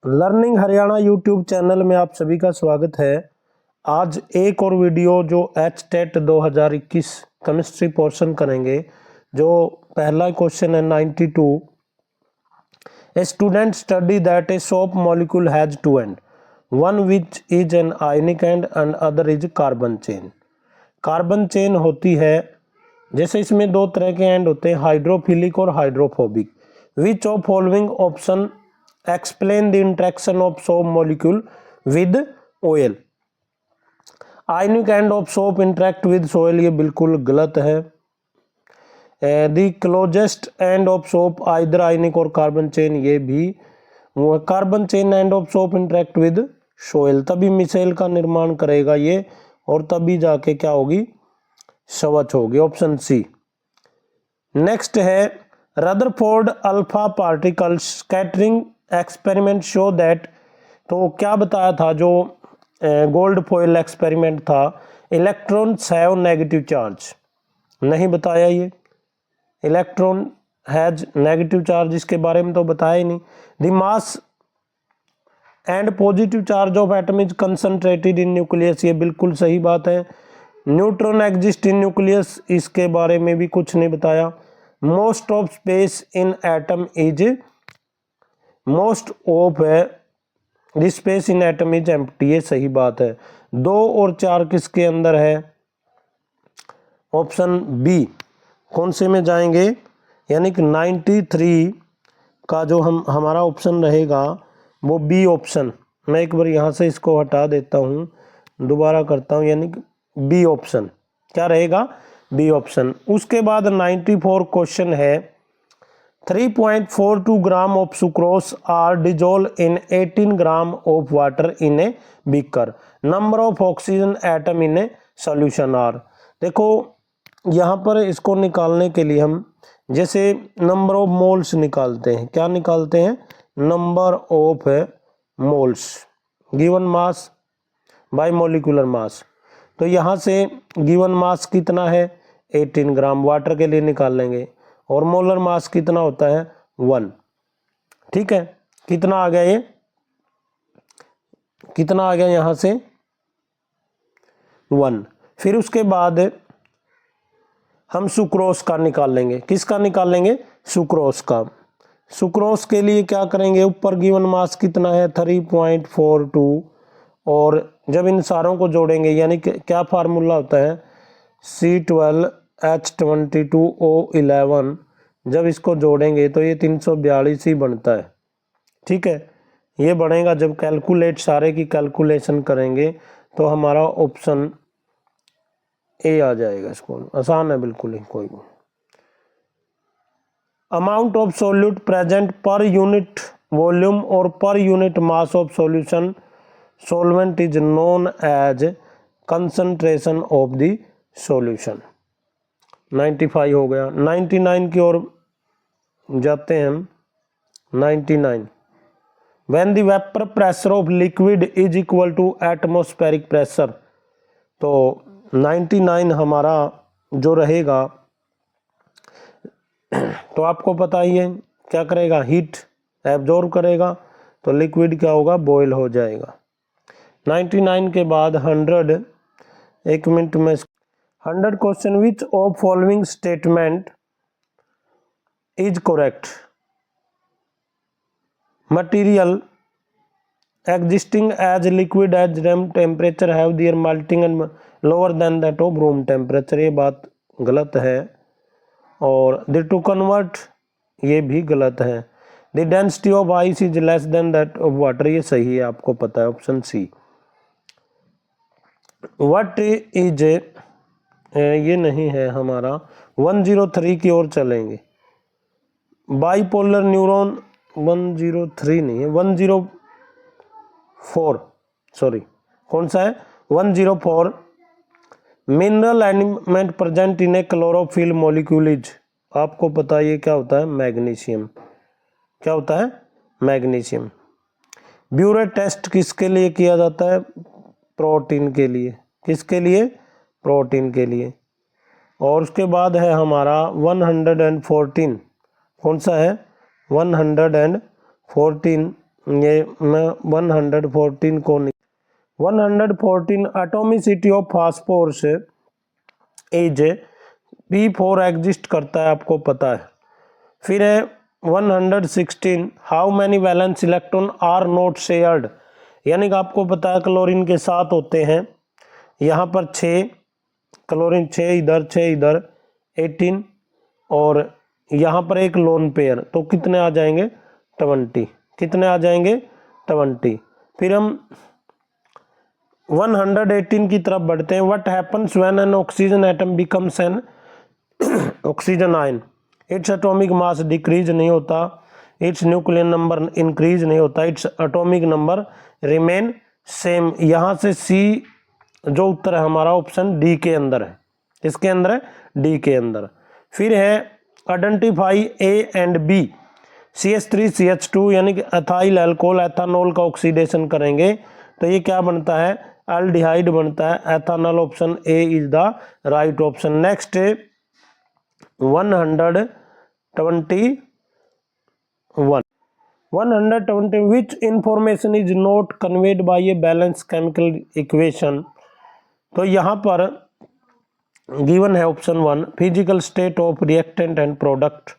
Learning Haryana YouTube channel में आप सभी का स्वागत है। आज एक और वीडियो जो HTET 2021 केमिस्ट्री पोर्शन करेंगे। जो पहला क्वेश्चन है 92। A student study that a soap molecule has two end, one which is an ionic end end other is carbon chain. Carbon chain होती है, जैसे इसमें दो तरह के एंड होते हैं, हाइड्रोफिलिक और hydrophobic. Which of following option explain the interaction of soap molecule with oil. Ionic end of soap interact with oil, ये बिल्कुल गलत है। The closest end of soap either ionic or carbon chain, ये भी carbon chain end of soap interact with oil, तभी micelle का निर्माण करेगा ये, और तभी जाके क्या होगी, स्वच्छ होगी। Option C. नेक्स्ट है Rutherford alpha particle scattering experiment show that, तो क्या बताया था जो गोल्ड फॉयल एक्सपेरिमेंट था, इलेक्ट्रॉन्स हैव नेगेटिव चार्ज, नहीं बताया ये। इलेक्ट्रॉन हैज नेगेटिव चार्ज, इसके बारे में तो बताया ही नहीं। The mass and positive charge of atom is concentrated in nucleus, ये बिल्कुल सही बात है। न्यूट्रॉन एग्जिस्ट इन न्यूक्लियस, इसके बारे में भी कुछ नहीं बताया। Most of space in atom is, most of है the space in atom is empty, ये सही बात है। 2 और 4 किसके अंदर है? Option B. कौन से में जाएंगे, यानी कि 93 का जो हमारा ऑप्शन रहेगा वो बी ऑप्शन। मैं एक बार यहाँ से इसको हटा देता हूँ, दोबारा करता हूँ, यानी कि बी ऑप्शन क्या रहेगा, बी ऑप्शन। उसके बाद 94 क्वेश्चन है 3.42 gram of sucrose are dissolve in 18 gram of water in a beaker, number of oxygen atom in a solution are. देखो यहाँ पर इसको निकालने के लिए हम जैसे नंबर ऑफ मोल्स निकालते हैं, क्या निकालते हैं, number of moles given mass by molecular mass. तो यहाँ से गिवन मास कितना है 18 ग्राम, वाटर के लिए निकाल लेंगे, और मोलर मास कितना होता है 1। ठीक है, कितना आ गया, ये कितना आ गया यहाँ से 1। फिर उसके बाद हम सुक्रोस का निकाल लेंगे, किसका निकाल लेंगे, सुक्रोस का। सुक्रोस के लिए क्या करेंगे, ऊपर गिवन मास कितना है 3.42, और जब इन सारों को जोड़ेंगे, यानी क्या फार्मूला होता है C12H22O11, जब इसको जोड़ेंगे तो ये 342 ही बनता है। ठीक है, ये बनेगा जब कैलकुलेट सारे की कैलकुलेशन करेंगे तो हमारा ऑप्शन ए आ जाएगा। इसको आसान है बिल्कुल ही, कोई नहीं। Amount of solute present per unit volume और per unit mass of solution solvent is known as concentration of the solution। 95 हो गया। 99 की ओर जाते हैं हम। 99 when the vapor pressure of liquid is equal to atmospheric pressure, तो 99 हमारा जो रहेगा, तो आपको पता ही है क्या करेगा, हीट एब्जॉर्ब करेगा, तो लिक्विड क्या होगा, बॉयल हो जाएगा। 99 के बाद 100, एक मिनट में 100 question, which of following statement is correct, material existing as liquid as room temperature have their melting end lower than that of room temperature, ये बात गलत है। और द टू कन्वर्ट, ये भी गलत है। The density of ice is less than that of water, ये सही है, आपको पता है, ऑप्शन सी। व्हाट इज, ये नहीं है हमारा। 103 की ओर चलेंगे। बाइपोलर न्यूरॉन 103 नहीं है, 104, सॉरी, कौन सा है 104। Mineral element present in A chlorophyll molecule is, आपको पता है ये क्या होता है, मैग्नीशियम। क्या होता है, मैग्नीशियम। ब्यूरेट टेस्ट किसके लिए किया जाता है, प्रोटीन के लिए। किसके लिए, प्रोटीन के लिए। और उसके बाद है हमारा 114, कौन सा है 114, ये मैं 114 को नहीं, 114 atomicity of phosphorus is P4 exist करता है, आपको पता है। फिर है 116 how many valence electron are not shared, यानी कि आपको पता है क्लोरीन के 7 होते हैं, यहाँ पर 6 क्लोरीन, 6 इधर 6 इधर 18, और यहाँ पर एक लोन पेयर, तो कितने आ जाएंगे 20, कितने आ जाएंगे 20। फिर हम 118 की तरफ बढ़ते हैं। What happens when an oxygen atom becomes N oxygen ion, its atomic mass decrease नहीं होता, इट्स न्यूक्लियर नंबर इंक्रीज नहीं होता, its atomic number remain same. यहाँ से सी जो उत्तर है हमारा ऑप्शन डी के अंदर है, इसके अंदर है डी के अंदर। फिर है identify A and B, CH3CH2 यानी कि एथाइल अल्कोहल एथानॉल का ऑक्सीडेशन करेंगे तो ये क्या बनता है, एल्डिहाइड बनता है, ethanol. Option A is the right option. Next 121 which information is not conveyed by a balanced chemical equation, तो यहाँ पर गिवन है option 1 physical state of reactant and product,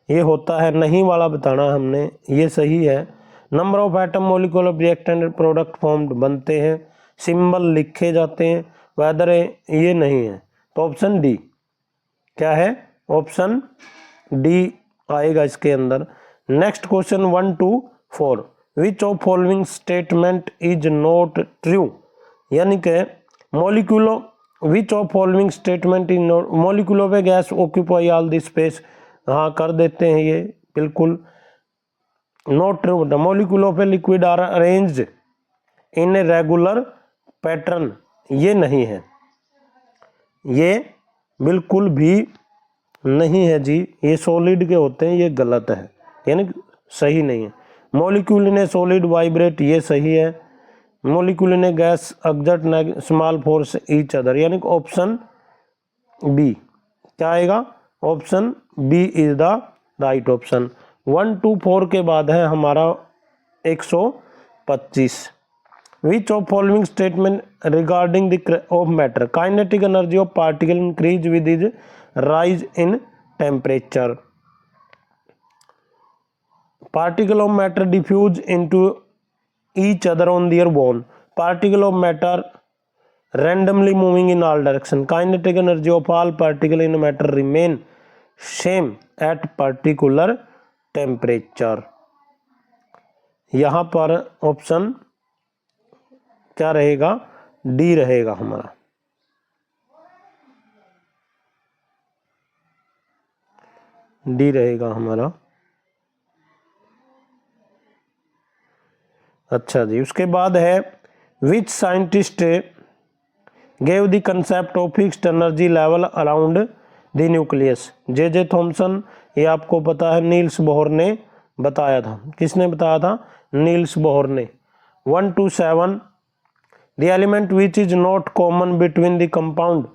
ये होता है नहीं वाला बताना हमने, ये सही है। Number of atom molecule of reactant and product formed बनते हैं, सिंबल लिखे जाते हैं, वेदर ये नहीं है, तो ऑप्शन डी क्या है, ऑप्शन डी आएगा इसके अंदर। Next question 124 which of following statement is not true, यानी कि मॉलिक्यूलो which of following statement is not, molecule of a gas occupy all the space, हाँ कर देते हैं ये बिल्कुल not true. The molecule of a liquid are arranged in a regular pattern, ये नहीं है, ये बिल्कुल भी नहीं है जी, ये सॉलिड के होते हैं, ये गलत है, यानी सही नहीं है। Molecule in a solid vibrate, ये सही है। Molecule in a gas exert small force each other, यानी ऑप्शन बी क्या आएगा, option B is the right option. 124 के बाद है हमारा 125 which of following statement regarding the of matter, kinetic energy of particle increase with is rise in temperature, particle of matter diffuse into each other on their bone, particle of matter randomly moving in all direction, kinetic energy of all particle in matter remain same at particular temperature। यहाँ पर option क्या रहेगा, D रहेगा हमारा, D रहेगा हमारा। अच्छा जी, उसके बाद है which scientist gave the concept of fixed energy level around the nucleus, J Thomson, ये आपको पता है नील्स बोहर ने बताया था, किसने बताया था, नील्स बोहर ने। 127 the element which is not common between the compound,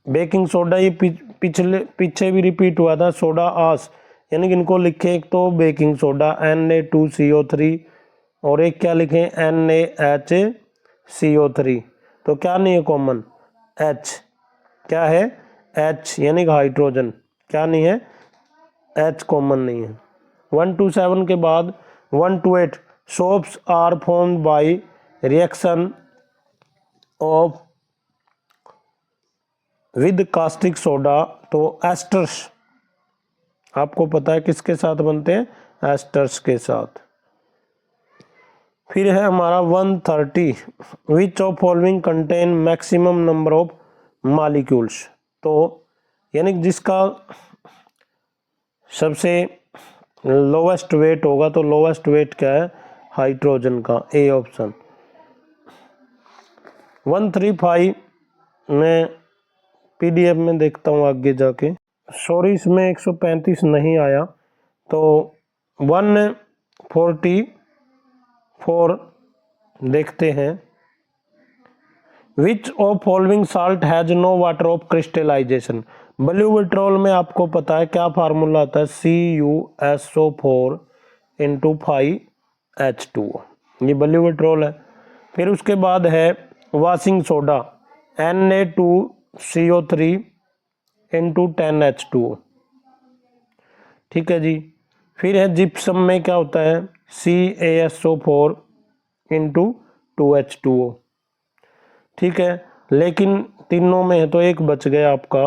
baking soda, ये पीछे भी रिपीट हुआ था, सोडा आस, यानी कि इनको लिखे एक तो बेकिंग सोडा Na2CO3 और एक क्या लिखें NaHCO3, तो क्या नहीं है कॉमन, H, क्या है H, यानी कि हाइड्रोजन, क्या नहीं है H कॉमन नहीं है। 127 के बाद 128 soaps are formed by reaction of with caustic soda, तो एस्टर्स आपको पता है किसके साथ बनते हैं, एस्टर्स के साथ। फिर है हमारा 130 विच of following contain maximum number of molecules, तो यानी जिसका सबसे लोवेस्ट वेट होगा, तो लोवेस्ट वेट क्या है, हाइड्रोजन का, ए ऑप्शन। 135 मैं PDF में देखता हूँ आगे जाके, सॉरी इसमें 135 नहीं आया, तो 144 देखते हैं। Which of following salt has no water of crystallisation, blue vitriol में आपको पता है क्या फार्मूला आता है, CuSO4 × 5 H2O, ये ब्लू पेट्रोल है। फिर उसके बाद है washing soda Na2CO3 into 10H2O, ठीक है जी। फिर है जिप्सम में क्या होता है CaSO4 इंटू 2H2O, ठीक है। लेकिन तीनों में है तो एक बच गया आपका,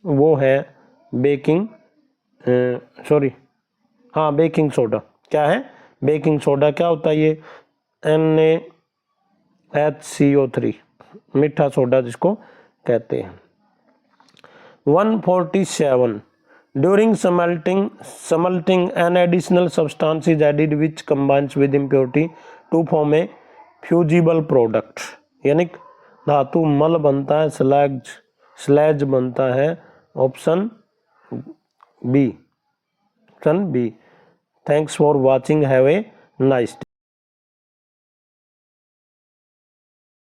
वो है बेकिंग बेकिंग सोडा। क्या है बेकिंग सोडा, क्या होता है ये NaHCO3, मीठा सोडा जिसको कहते हैं। 147 during smelting an additional substance is added which combines with impurity to form a fusible product, यानी धातु मल बनता है, स्लैज बनता है। Option B. Thanks for watching, have a nice day.